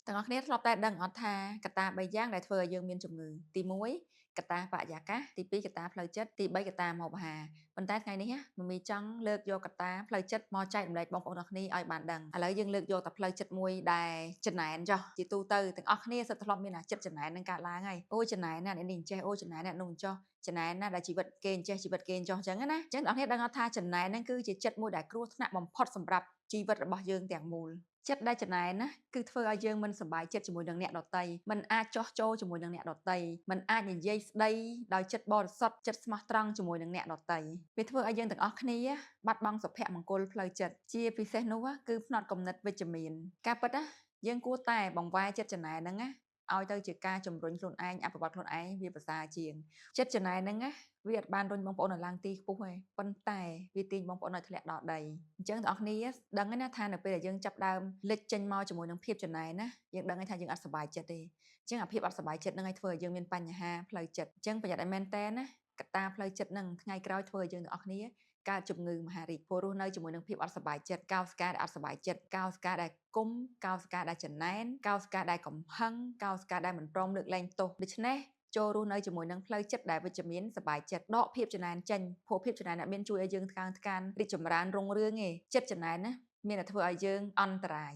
ទាំងអស់គ្នាធ្លាប់តែដឹងអត់ថាកត្តា3យ៉ាងដែលធ្វើឲ្យយើងមានជំងឺទី1កត្តាបរិយាកាសទី2កត្តាផ្លូវចិត្តទី3កត្តាម្ហូបអាហារប៉ុន្តែថ្ងៃនេះមមីចង់លើកយកកត្តាផ្លូវចិត្តមកចែករំលែកបងប្អូនទាំងគ្នាឲ្យបានដឹងឥឡូវយើងលើកយកតែផ្លូវចិត្តមួយដែលចំណែនចុះជាទូទៅទាំងអស់គ្នាសិតធ្លាប់មានចិត្តចំណែននឹងកើតឡើងហើយអូចំណែនណាអ្នកនេះចេះអូចំណែនអ្នកនោះចុះចំណែនណាដែលជីវិតគេចេះជីវិតគេចុះអញ្ចឹងណាអញ្ចឹងអ្នកគ្នាដឹងថាចំណែនហ្នឹងគឺជាចិត្តមួយដែលគ្រោះថ្នាក់បំផុតសម្រាប់ជីវិតរបស់យើងទាំងមូលចិត្តដែលចំណែនណាគឺធ្វើឲ្យយើងមិនសប្បាយចិត្តជាមួយនឹងអ្នកដទៃមិនអាចចោះចូលជាមួយនឹងអ្នកដទៃមិនអាចនិយាយស្ដីដោយចិត្តបរិសុទ្ធចិត្តស្មោះត្រង់ជាមួយនឹងអ្នកដទៃវាធ្វើឲ្យយើងទាំងអស់គ្នាបាត់បង់សុភមង្គលផ្លូវចិត្តជាពិសេសនោះគឺផ្នត់គំនិតវិជ្ជមានការពិតណាយើងគួរតែបង្វែរចិត្តចំណែនហ្នឹងណាឲ្យទៅជាការជំរុញខ្លួនឯងអភិវឌ្ឍខ្លួនឯងវាប្រសើរជាងចិត្តចំណែនហ្នឹងណាវាអត់បានរុញបងប្អូនឲ្យឡើងទីខ្ពស់ទេប៉ុន្តែវាទាញបងប្អូនឲ្យធ្លាក់ដល់ដីអញ្ចឹងបងប្អូនដឹងណាថានៅពេលដែលយើងចាប់ដើមលេចចេញមកជាមួយនឹងភាពចំណែនណាយើងដឹងថាយើងអត់សប្បាយចិត្តទេអញ្ចឹងអាភាពអត់សប្បាយចិត្តហ្នឹងឲ្យធ្វើឲ្យយើងមានបញ្ហាផ្លូវចិត្តអញ្ចឹងប្រយ័ត្នឲ្យមែនតើណាកត្តាផ្លូវចិត្តហ្នឹងថ្ងៃក្រោយធ្វើឲ្យយើងទាំងអស់គ្នាកើតជំងឺមហារីកព្រោះរស់នៅជាមួយនឹងភាពអត់សប្បាយចិត្តកោសិកាដែលអត់សប្បាយចិត្តកោសិកាដែលគុំកោសិកាដែលចំណែនកោសិកាដែលកំហឹងកោសិកាដែលមិនព្រមលើកលែងទោសដូច្នេះចូលរស់នៅជាមួយនឹងផ្លូវចិត្តដែលវិជ្ជមានសប្បាយចិត្តដកភាពចំណែនចេញព្រោះភាពចំណែនអ្នកមានជួយឲ្យយើងថ្កើងថ្កានរីកចម្រើនរុងរឿងឯងចិត្តចំណែនណាមានតែធ្វើឲ្យយើងអន្តរាយ